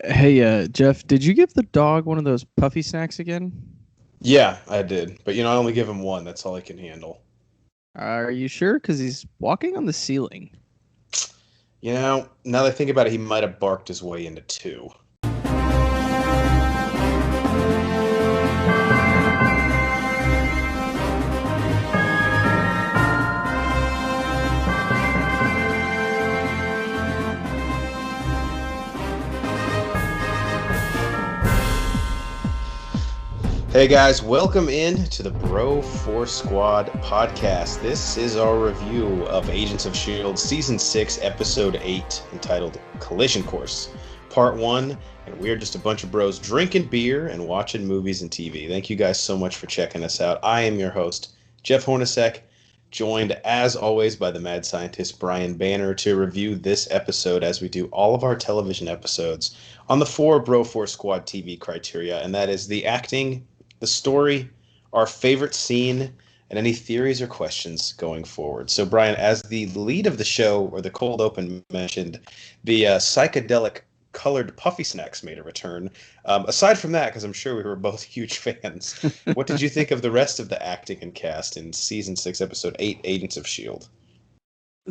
Hey, Jeff, did you give the dog one of those puffy snacks again? Yeah, I did. But I only give him one. That's all I can handle. Are you sure? Because he's walking on the ceiling. Now that I think about it, he might have barked his way into two. Hey guys, welcome in to the Bro Force Squad podcast. This is our review of Agents of S.H.I.E.L.D. Season 6, Episode 8, entitled Collision Course, Part 1, and we're just a bunch of bros drinking beer and watching movies and TV. Thank you guys so much for checking us out. I am your host, Jeff Hornacek, joined as always by the mad scientist Brian Banner to review this episode as we do all of our television episodes on the 4 Bro Force Squad TV criteria, and that is the acting, the story, our favorite scene, and any theories or questions going forward. So, Brian, as the lead of the show, or the cold open mentioned, the psychedelic colored puffy snacks made a return. Aside from that, because I'm sure we were both huge fans, what did you think of the rest of the acting and cast in Season 6, Episode 8, Agents of S.H.I.E.L.D.?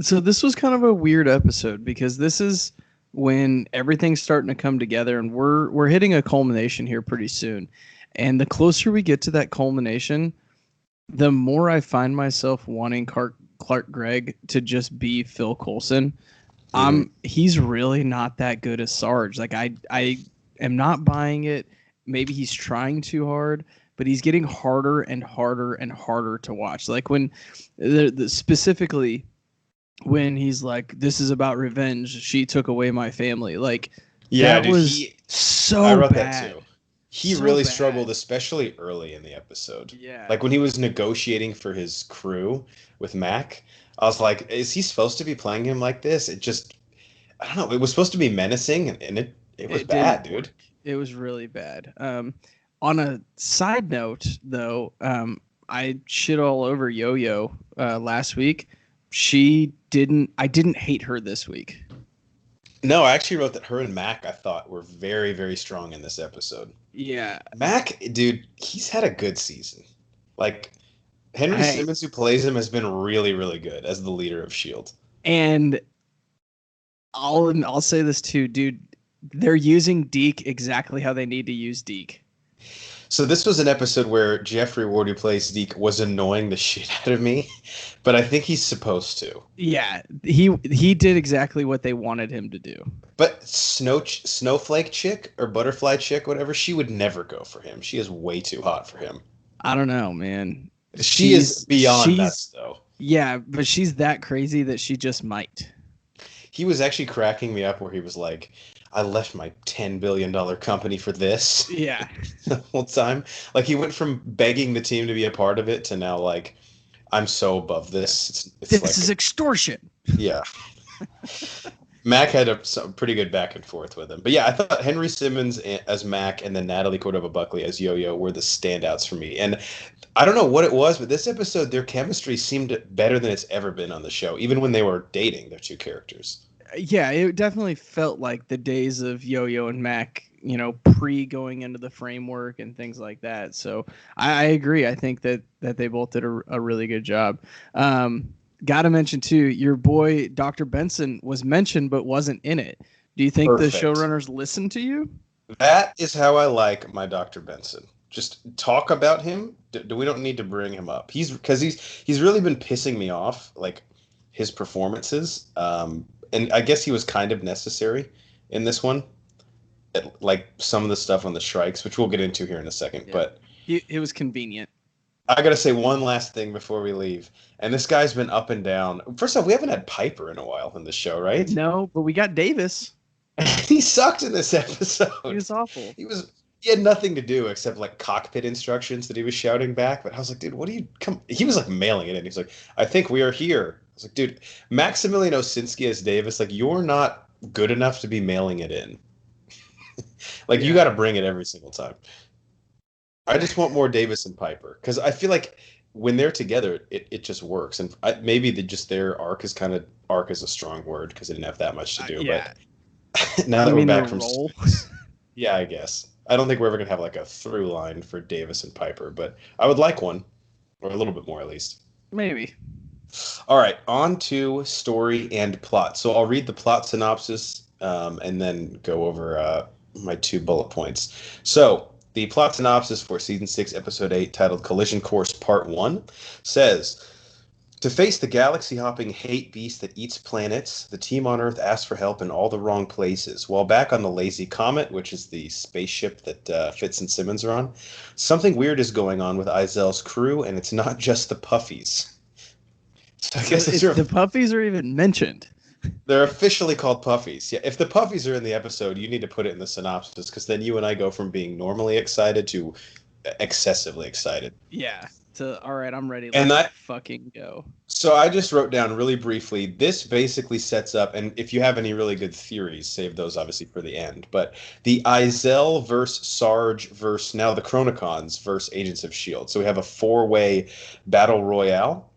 So this was kind of a weird episode because this is when everything's starting to come together, and we're hitting a culmination here pretty soon. And the closer we get to that culmination, the more I find myself wanting Clark Gregg to just be Phil Coulson. He's really not that good as Sarge. Like I am not buying it. Maybe he's trying too hard, but he's getting harder and harder and harder to watch. Like when specifically when he's like, "This is about revenge. She took away my family." Like Yeah, that dude, was so I wrote that bad. too. He So really bad. struggled, especially early in the episode. Yeah. Like when he was negotiating for his crew with Mac, I was like, is he supposed to be playing him like this? I don't know. It was supposed to be menacing, and it was It didn't bad, dude. work. It was really bad. On a side note, though, I shit all over Yo-Yo last week. She didn't. I didn't hate her this week. No, I actually wrote that her and Mac, I thought, were very, very strong in this episode. Yeah, Mac, dude, he's had a good season. Like, Henry I Simmons, who plays him, has been really, really good as the leader of S.H.I.E.L.D. and I'll say this too, dude. They're using Deke exactly how they need to use Deke. So this was an episode where Jeffrey Ward, who plays Zeke, was annoying the shit out of me, but I think he's supposed to. Yeah, he did exactly what they wanted him to do. But Snowflake chick or Butterfly chick, whatever, she would never go for him. She is way too hot for him. I don't know, man. She is beyond She's nuts, though. yeah, but she's that crazy that she just might. He was actually cracking me up where he was like, I left my $10 billion company for this Yeah. the whole time. Like, he went from begging the team to be a part of it to now, like, I'm so above this. It's This like, is extortion. yeah. Mac had some pretty good back and forth with him. But yeah, I thought Henry Simmons as Mac and then Natalie Cordova-Buckley as Yo-Yo were the standouts for me. And I don't know what it was, but this episode, their chemistry seemed better than it's ever been on the show, even when they were dating their two characters. Yeah, it definitely felt like the days of Yo-Yo and Mac, pre going into the framework and things like that. So I agree. I think that they both did a really good job. Got to mention too, your boy Dr. Benson was mentioned but wasn't in it. Do you think the Perfect. showrunners listened to you? That is how I like my Dr. Benson. Just talk about him. We don't need to bring him up. He's really been pissing me off, like his performances. And I guess he was kind of necessary in this one. Like some of the stuff on the strikes, which we'll get into here in a second. Yeah. But It was convenient. I gotta say one last thing before we leave. And this guy's been up and down. First off, we haven't had Piper in a while in the show, right? No, but we got Davis. He sucked in this He episode. was awful. He had nothing to do except like cockpit instructions that he was shouting back. But I was like, dude, what do you come? He was like mailing it in. He's like, I think we are here. I was like, dude, Maximilian Osinski as Davis, like you're not good enough to be mailing it in. Like you Yeah. got to bring it every single time. I just want more Davis and Piper because I feel like when they're together, it just works. And maybe just their arc is a strong word because they didn't have that much to do. But Yeah. now You that we're mean their back from role? Yeah, I guess. I don't think we're ever gonna have like a through line for Davis and Piper, but I would like one, or a little bit more at least. Maybe. All right, on to story and plot. So I'll read the plot synopsis and then go over my 2 bullet points. So the plot synopsis for season 6, episode 8, titled "Collision Course Part 1," says. To face the galaxy-hopping hate beast that eats planets, the team on Earth asks for help in all the wrong places. While back on the Lazy Comet, which is the spaceship that Fitz and Simmons are on, something weird is going on with Izell's crew, and it's not just the puffies. So I guess the puffies are even mentioned. They're officially called puffies. Yeah, if the puffies are in the episode, you need to put it in the synopsis, because then you and I go from being normally excited to excessively excited. Yeah. All right, I'm ready. Let's fucking go. So I just wrote down really briefly, this basically sets up, and if you have any really good theories, save those obviously for the end, but the Izell versus Sarge versus now the Chronicons versus Agents of S.H.I.E.L.D. So we have a 4-way battle royale.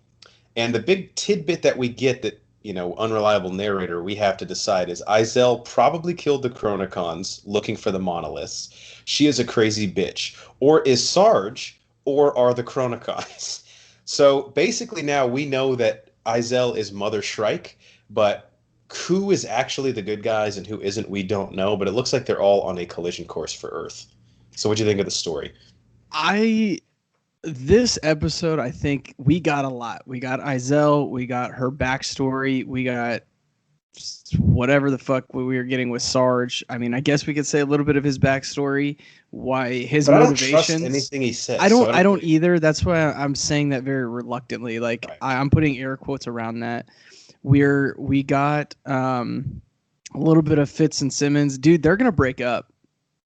And the big tidbit that we get that, unreliable narrator, we have to decide is Izell probably killed the Chronicons looking for the monoliths. She is a crazy bitch. Or is Sarge... or are the Chronicons? So basically now we know that Izell is Mother Shrike, but who is actually the good guys and who isn't, we don't know. But it looks like they're all on a collision course for Earth. So what do you think of the story? This episode, I think we got a lot. We got Izell, we got her backstory, we got whatever the fuck we were getting with Sarge. I mean, I guess we could say a little bit of his backstory, why his motivations. I don't trust anything he says. I don't either. That's why I'm saying that very reluctantly. Like right. I'm putting air quotes around that. We got a little bit of Fitz and Simmons, dude. They're gonna break up.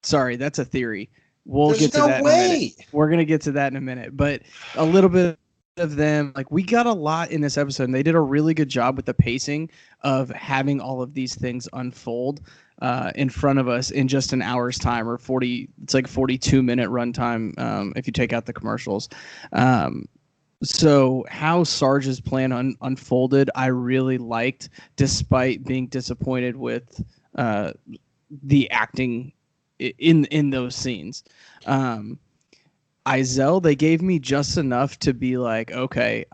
Sorry, that's a theory. We'll get to that in a minute. We're gonna get to that in a minute, but a little bit of them, like we got a lot in this episode, and they did a really good job with the pacing of having all of these things unfold in front of us in just an hour's time, or 42-minute runtime if you take out the commercials. So how Sarge's plan unfolded, I really liked, despite being disappointed with the acting in those scenes. Izell, they gave me just enough to be like, okay,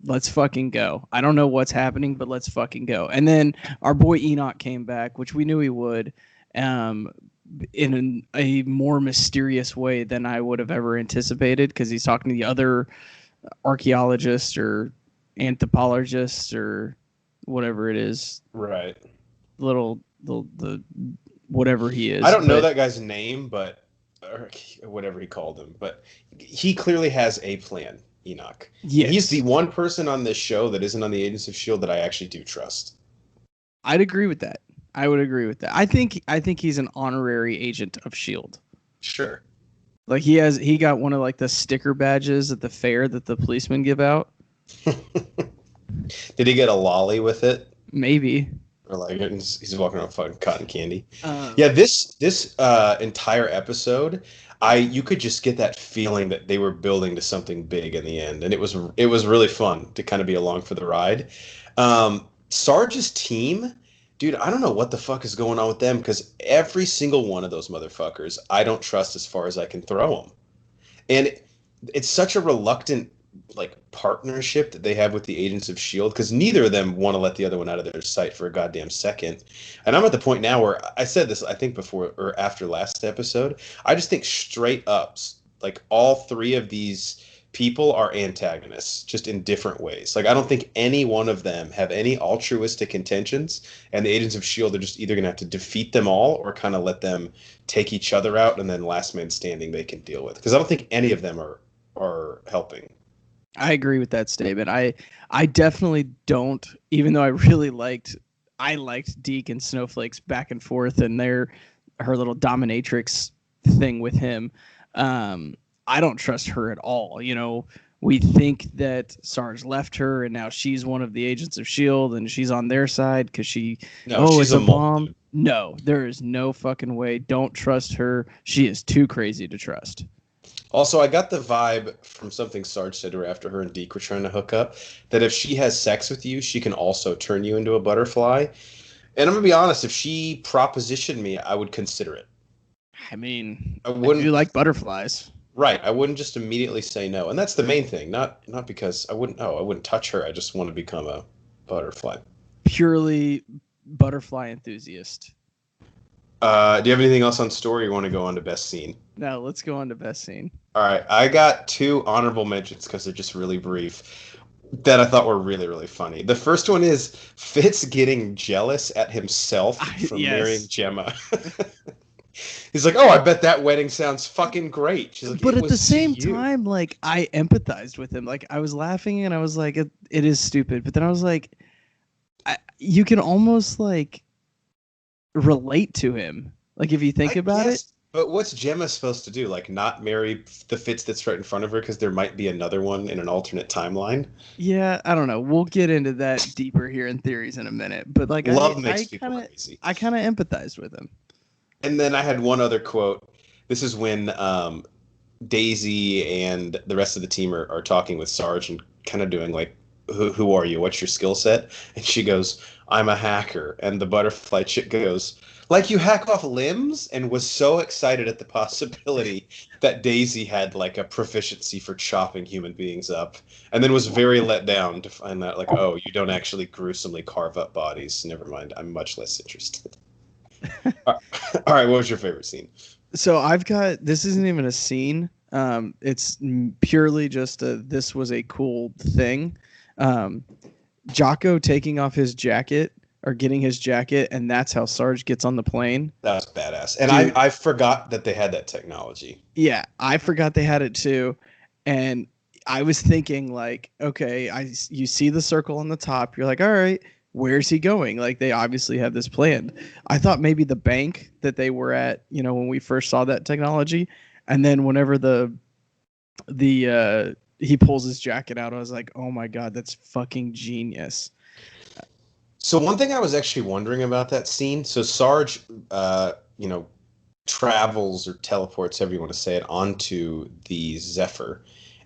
let's fucking go. I don't know what's happening, but let's fucking go. And then our boy Enoch came back, which we knew he would, in a more mysterious way than I would have ever anticipated, because he's talking to the other archaeologists or anthropologists or whatever it is. Right. The whatever he is. I don't know that guy's name, but or whatever he called him, but he clearly has a plan, Enoch. Yes. He's the one person on this show that isn't on the Agents of S.H.I.E.L.D. that I actually do trust. I'd agree with that. I would agree with that. I think he's an honorary agent of S.H.I.E.L.D. Sure. Like he got one of like the sticker badges at the fair that the policemen give out. Did he get a lolly with it? Maybe. Or like he's walking around fucking cotton candy. Yeah, this entire episode, you could just get that feeling that they were building to something big in the end, and it was really fun to kind of be along for the ride. Sarge's team, dude, I don't know what the fuck is going on with them, because every single one of those motherfuckers I don't trust as far as I can throw them, and it's such a reluctant partnership that they have with the Agents of S.H.I.E.L.D. because neither of them want to let the other one out of their sight for a goddamn second. And I'm at the point now where I said this, I think before or after last episode, I just think straight up, like all three of these people are antagonists, just in different ways. Like I don't think any one of them have any altruistic intentions, and the Agents of S.H.I.E.L.D. are just either going to have to defeat them all or kind of let them take each other out, and then last man standing they can deal with. Because I don't think any of them are helping. I agree with that statement. I definitely don't, even though I liked Deke and Snowflake's back and forth and her little dominatrix thing with him. I don't trust her at all. We think that Sarge left her and now she's one of the Agents of S.H.I.E.L.D. and she's on their side because she's a bomb. No, there is no fucking way. Don't trust her. She is too crazy to trust. Also, I got the vibe from something Sarge said to her after her and Deke were trying to hook up, that if she has sex with you, she can also turn you into a butterfly. And I'm going to be honest, if she propositioned me, I would consider it. I mean, I I wouldn't. do like butterflies. Right. I wouldn't just immediately say no. And that's the main thing. Not because I wouldn't. Oh, I wouldn't touch her. I just want to become a butterfly. Purely butterfly enthusiast. Do you have anything else on story you want to go on to best scene? Now let's go on to best scene. All right. I got two honorable mentions because they're just really brief that I thought were really, really funny. The first one is Fitz getting jealous at himself for marrying Gemma. He's like, oh, I bet that wedding sounds fucking great. She's like, but at the same time, like, I empathized with him. Like, I was laughing and I was like, it is stupid. But then I was like, you can almost like relate to him. Like, if you think about it. But what's Gemma supposed to do? Like, not marry the Fitz that's right in front of her because there might be another one in an alternate timeline? Yeah, I don't know. We'll get into that deeper here in theories in a minute. But like, Love makes people crazy. I kind of empathized with him. And then I had one other quote. This is when Daisy and the rest of the team are talking with Sarge and kind of doing like, who are you? What's your skill set? And she goes, I'm a hacker. And the butterfly chick goes, like you hack off limbs? And was so excited at the possibility that Daisy had like a proficiency for chopping human beings up. And then was very let down to find that like, oh, you don't actually gruesomely carve up bodies. Never mind. I'm much less interested. All right, what was your favorite scene? So I've got, this isn't even a scene. It's purely just this was a cool thing. Jocko taking off his jacket or getting his jacket, and that's how Sarge gets on the plane. That was badass. And I forgot that they had that technology. Yeah, I forgot they had it too. And I was thinking like, okay, you see the circle on the top. You're like, all right, where's he going? Like, they obviously have this planned. I thought maybe the bank that they were at, when we first saw that technology. And then whenever he pulls his jacket out, I was like, oh my God, that's fucking genius. So one thing I was actually wondering about that scene, so Sarge, travels or teleports, however you want to say it, onto the Zephyr.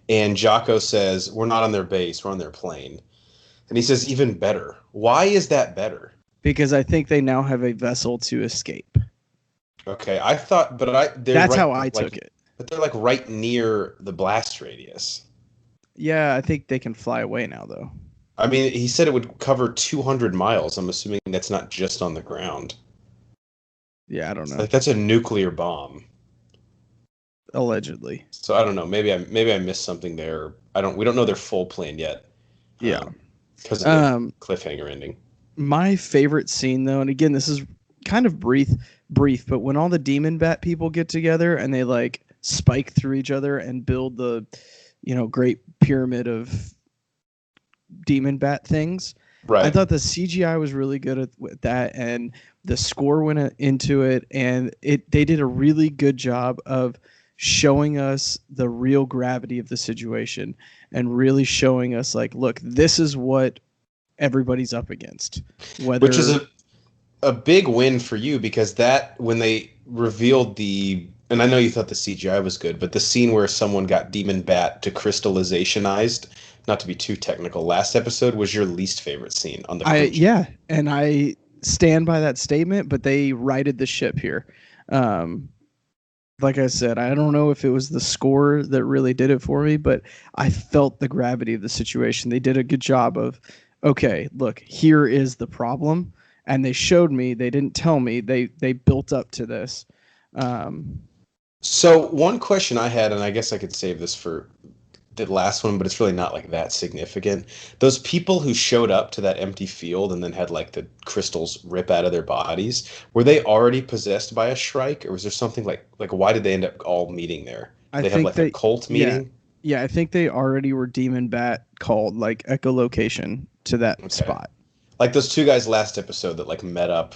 And Jocko says, we're not on their base, we're on their plane. And he says, even better. Why is that better? Because I think they now have a vessel to escape. Okay, I thought, that's how I took it. But they're like right near the blast radius. Yeah, I think they can fly away now, though. I mean, he said it would cover 200 miles. I'm assuming that's not just on the ground. Yeah, I don't know. Like, that's a nuclear bomb. Allegedly. So I don't know. Maybe I missed something there. We don't know their full plan yet. Yeah. Because of the cliffhanger ending. My favorite scene, though, and again, this is kind of brief, but when all the demon bat people get together and they like spike through each other and build the, great pyramid of demon bat things. Right. I thought the CGI was really good at that, and the score went into it, and they did a really good job of showing us the real gravity of the situation and really showing us like, look, this is what everybody's up against. Which is a big win for you, because that, when they revealed and I know you thought the CGI was good, but the scene where someone got Demon Bat to crystallizationized, not to be too technical, last episode was your least favorite scene on the Yeah, and I stand by that statement, but they righted the ship here. Like I said, I don't know if it was the score that really did it for me, but I felt the gravity of the situation. They did a good job of, okay, look, here is the problem. And they showed me, they didn't tell me, they built up to this. So one question I had, and I guess I could save this for the last one, but it's really not like that significant. Those people who showed up to that empty field and then had like the crystals rip out of their bodies, were they already possessed by a Shrike, or was there something like why did they end up all meeting there? They had like a cult meeting? Yeah, I think they already were Demon Bat called, like echolocation to that spot. Like those two guys last episode that like met up.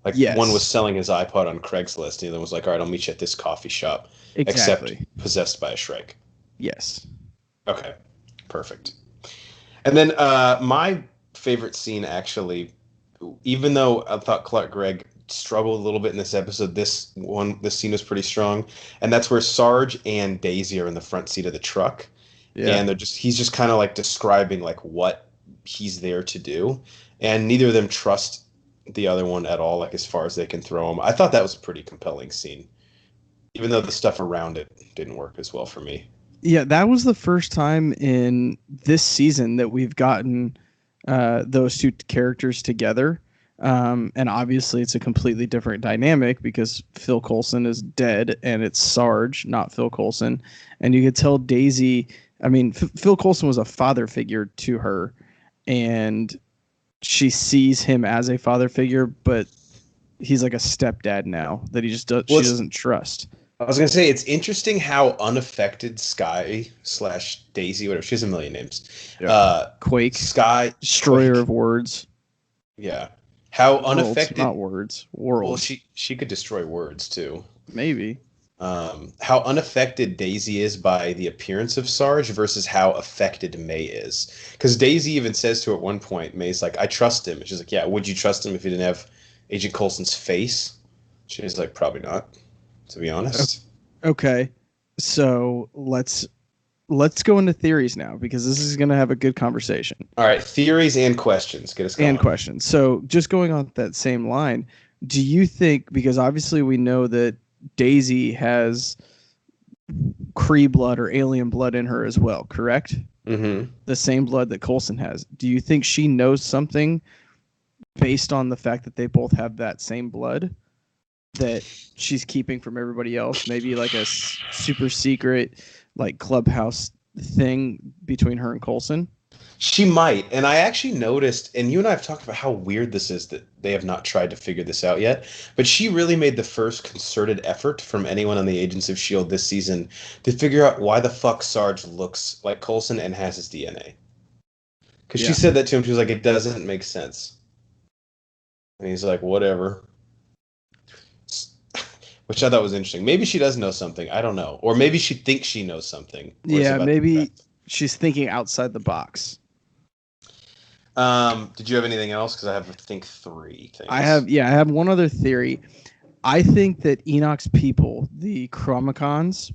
Like one was selling his iPod on Craigslist, and the other was like, all right, I'll meet you at this coffee shop. Exactly. Except possessed by a Shrike. Yes. Okay, perfect. And then my favorite scene, actually, even though I thought Gregg struggled a little bit in this episode, this scene was pretty strong. And that's where Sarge and Daisy are in the front seat of the truck. Yeah. And he's just kind of like describing like what he's there to do. And neither of them trust the other one at all, like as far as they can throw him. I thought that was a pretty compelling scene. even though the stuff around it didn't work as well for me. Yeah, that was the first time in this season that we've gotten those two characters together. And obviously, it's a completely different dynamic because Phil Coulson is dead and it's Sarge, not Phil Coulson. And you could tell Daisy, I mean, Phil Coulson was a father figure to her, and she sees him as a father figure, but he's like a stepdad now that he just does, Well, she doesn't trust. I was gonna say it's interesting how unaffected Skye/Daisy, whatever, she has a million names. Yeah. Quake, Skye, destroyer Quake, of words. yeah. How Worlds, unaffected? not words. Well, Worlds. she could destroy words too. Maybe. How unaffected Daisy is by the appearance of Sarge versus how affected May is. Because Daisy even says to her at one point, May's like, "I trust him." And she's like, "Yeah, would you trust him if he didn't have Agent Coulson's face?" She's like, "Probably not, to be honest." Okay. So let's go into theories now because this is going to have a good conversation. All right, theories and questions. Get us going. And questions. So just going on that same line, do you think, because obviously we know that Daisy has Kree blood or alien blood in her as well, correct? Mm-hmm. The same blood that Coulson has. Do you think she knows something based on the fact that they both have that same blood that she's keeping from everybody else? Maybe like a super secret, like clubhouse thing between her and Coulson? She might. And I actually noticed, and you and I have talked about how weird this is that they have not tried to figure this out yet, but she really made the first concerted effort from anyone on the Agents of S.H.I.E.L.D. this season to figure out why the fuck Sarge looks like Coulson and has his DNA. Because she said that to him, she was like, "It doesn't make sense." And he's like, "Whatever." Which I thought was interesting. Maybe she does know something. I don't know. Or maybe she thinks she knows something. Yeah, maybe she's thinking outside the box. Did you have anything else? Because I have, I think, 3 things. I have one other theory. I think that Enoch's people, the Chromicons,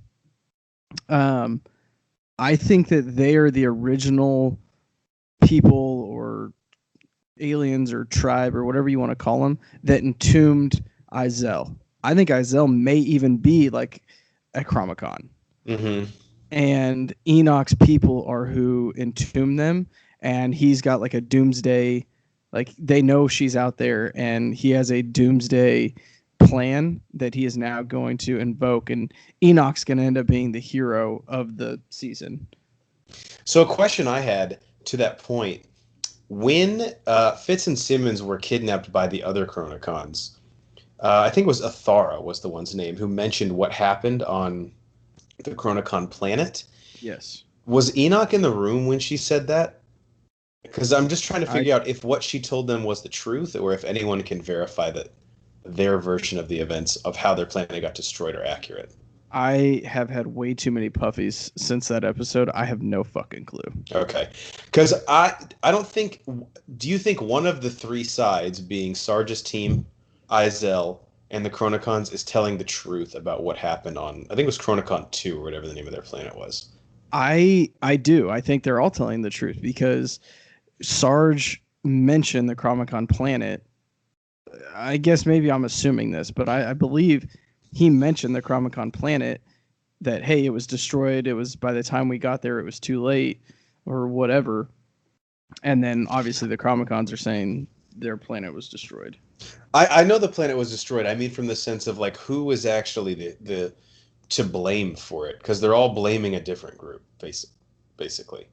I think that they are the original people or aliens or tribe or whatever you want to call them that entombed Izell. I think Izell may even be like a Chromicon. Mm-hmm. And Enoch's people are who entomb them. And he's got like a doomsday, like they know she's out there, and he has a doomsday plan that he is now going to invoke, and Enoch's going to end up being the hero of the season. So a question I had to that point, when Fitz and Simmons were kidnapped by the other Chronicons, I think it was Athara was the one's name, who mentioned what happened on the Chronicon planet. Yes. Was Enoch in the room when she said that? Because I'm just trying to figure out if what she told them was the truth, or if anyone can verify that their version of the events of how their planet got destroyed are accurate. I have had way too many puffies since that episode. I have no fucking clue. Okay. Because I don't think... Do you think one of the 3 sides, being Sarge's team, Izell, and the Chronicons, is telling the truth about what happened on... I think it was Chronicon 2, or whatever the name of their planet was. I do. I think they're all telling the truth because Sarge mentioned the Chromicon planet. I guess maybe I'm assuming this, but I believe he mentioned the Chromicon planet, that, hey, it was destroyed. It was, by the time we got there, it was too late or whatever. And then obviously the Chromicons are saying their planet was destroyed. I know the planet was destroyed. I mean, from the sense of like who was actually the to blame for it, because they're all blaming a different group, basically.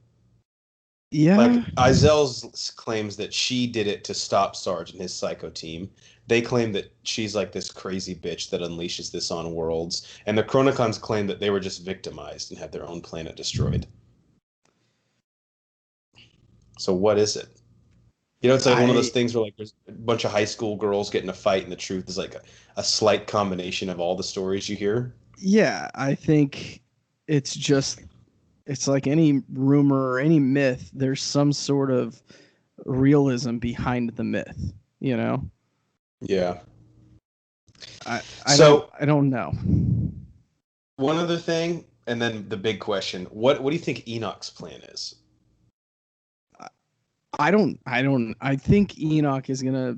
Yeah. Like Izell claims that she did it to stop Sarge and his psycho team. They claim that she's like this crazy bitch that unleashes this on worlds, and the Chronicons claim that they were just victimized and had their own planet destroyed. So what is it? You know, it's like one of those things where like there's a bunch of high school girls get in a fight, and the truth is like a slight combination of all the stories you hear. Yeah, I think it's like any rumor or any myth. There's some sort of realism behind the myth, you know? Yeah. I don't know. One other thing, and then the big question: what do you think Enoch's plan is? I think Enoch is gonna.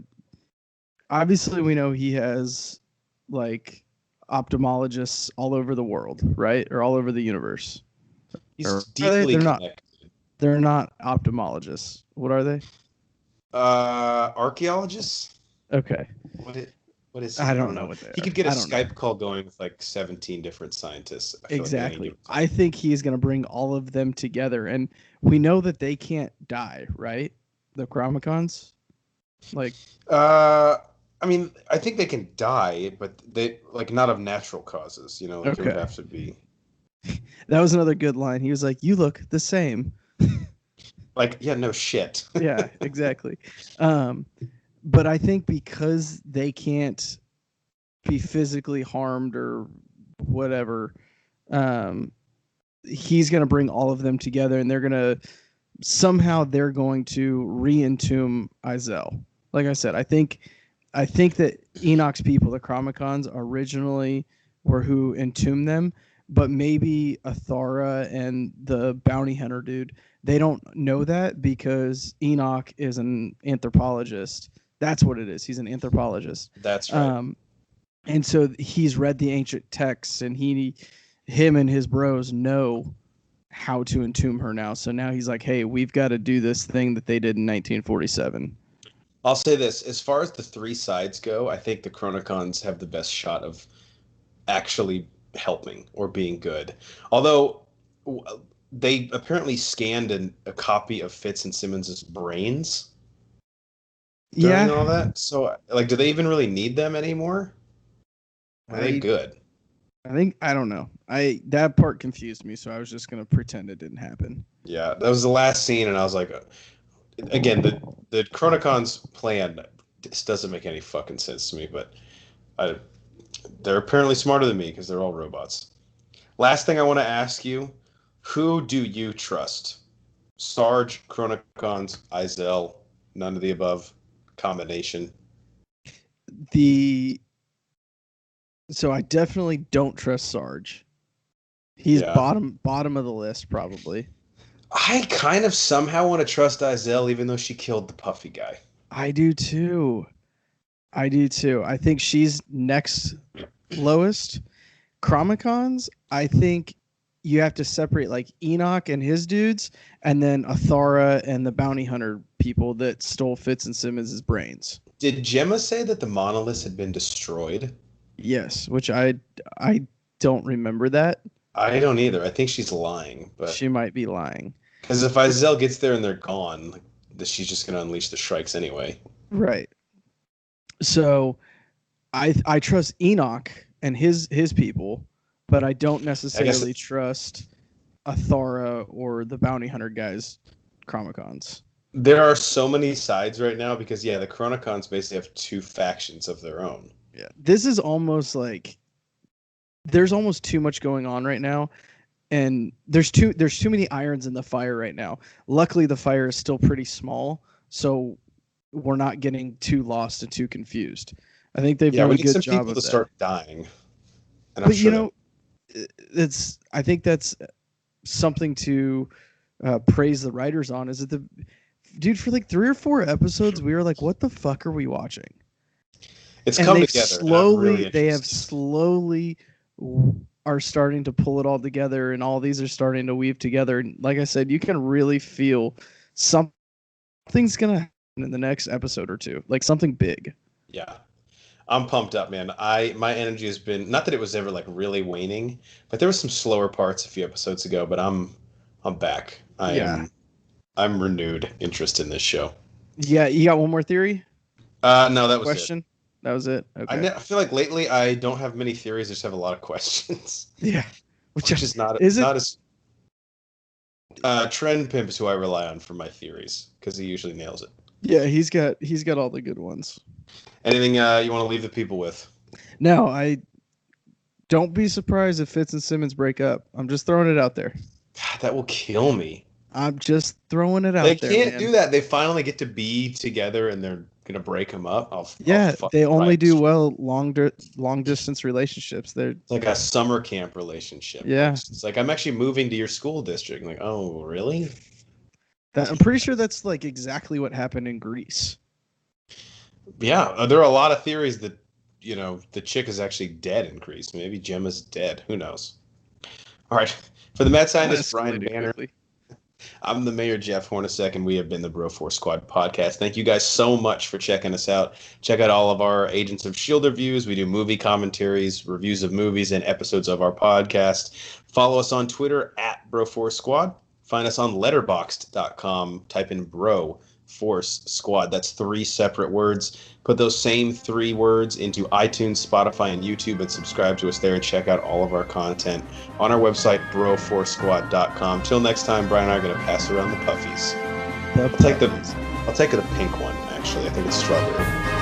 Obviously, we know he has like ophthalmologists all over the world, right? Or all over the universe. He's Or are they? deeply They're not. connected. They're not ophthalmologists. What are they? Archaeologists? Okay. What is he? I I don't don't know know. what they He are. could get a I don't know. Skype call going with like 17 different scientists. I feel like at any Exactly. given time. I think he's going to bring all of them together. And we know that they can't die, right? The Chromicons? Like, I mean, I think they can die, but they like not of natural causes. You know, like it would okay. have to be That was another good line. He was like, "You look the same." like, yeah, no shit. Yeah, exactly. But I think because they can't be physically harmed or whatever, he's going to bring all of them together, and they're going to re-entomb Izell. Like I said, I think that Enoch's people, the Chromicons, originally were who entombed them, but maybe Athara and the bounty hunter dude, they don't know that because Enoch is an anthropologist. That's what it is. He's an anthropologist. That's right. And so he's read the ancient texts, and him and his bros know how to entomb her now. So now he's like, hey, we've got to do this thing that they did in 1947. I'll say this: as far as the three sides go, I think the Chronicons have the best shot of actually helping or being good. Although they apparently scanned a copy of Fitz and Simmons's brains during all that. So, like, do they even really need them anymore? Are they good? I don't know. That part confused me, so I was just gonna pretend it didn't happen. Yeah, that was the last scene, and I was like, again, the Chronicons plan just doesn't make any fucking sense to me. But they're apparently smarter than me because they're all robots. Last thing I want to ask you: who do you trust? Sarge, Chronicons, Izell, none of the above combination. So I definitely don't trust Sarge. He's bottom of the list, probably. I kind of somehow want to trust Izell, even though she killed the puffy guy. I do too. I think she's next lowest. Chromicons, I think you have to separate like Enoch and his dudes, and then Athara and the bounty hunter people that stole Fitz and Simmons' brains. Did Gemma say that the monoliths had been destroyed? Yes, which I don't remember that. I don't either. I think she's lying, but she might be lying. Because if Izell gets there and they're gone, like, she's just going to unleash the Shrikes anyway. Right. So, I trust Enoch and his people, but I don't necessarily trust Athara or the bounty hunter guys, Chromicons. There are so many sides right now because the Chronicons basically have two factions of their own. Yeah, this is almost like there's almost too much going on right now, and there's too many irons in the fire right now. Luckily, the fire is still pretty small, so we're not getting too lost and too confused. I think they've done a good job of that. Yeah, we need some people to start dying. And but sure I think that's something to praise the writers on. Is that dude, for like 3 or 4 episodes, we were like, "What the fuck are we watching?" It's come together. They have slowly are starting to pull it all together, and all these are starting to weave together. And like I said, you can really feel something's gonna happen in the next episode or two, like something big. Yeah, I'm pumped up, man. My energy has been, not that it was ever like really waning, but there were some slower parts a few episodes ago. But I'm back. I'm renewed interest in this show. Yeah, you got one more theory? No, that was question. That was it. Okay. I feel like lately I don't have many theories. I just have a lot of questions. Yeah, which is not as. Trend Pimp is who I rely on for my theories because he usually nails it. Yeah, he's got all the good ones. Anything you want to leave the people with? No, I don't be surprised if Fitz and Simmons break up. I'm just throwing it out there. God, that will kill me. I'm just throwing it out there. They can't do that. They finally get to be together and they're gonna break them up. They only do well long distance relationships. They're like a summer camp relationship. Yeah, it's like I'm actually moving to your school district. I'm like, oh, really? I'm pretty sure that's like exactly what happened in Greece. Yeah, there are a lot of theories that the chick is actually dead in Greece. Maybe Gemma's dead. Who knows? All right. For the mad scientist, Brian Banner, I'm the mayor, Jeff Hornacek, and we have been the Bro Force Squad podcast. Thank you guys so much for checking us out. Check out all of our Agents of S.H.I.E.L.D. reviews. We do movie commentaries, reviews of movies, and episodes of our podcast. Follow us on Twitter at Bro Force Squad. Find us on letterboxd.com. Type in Bro Force Squad. That's 3 separate words. Put those same 3 words into iTunes, Spotify, and YouTube, and subscribe to us there and check out all of our content on our website, broforcesquad.com. Till next time, Brian and I are going to pass around the puffies. I'll take the pink one, actually. I think it's strawberry.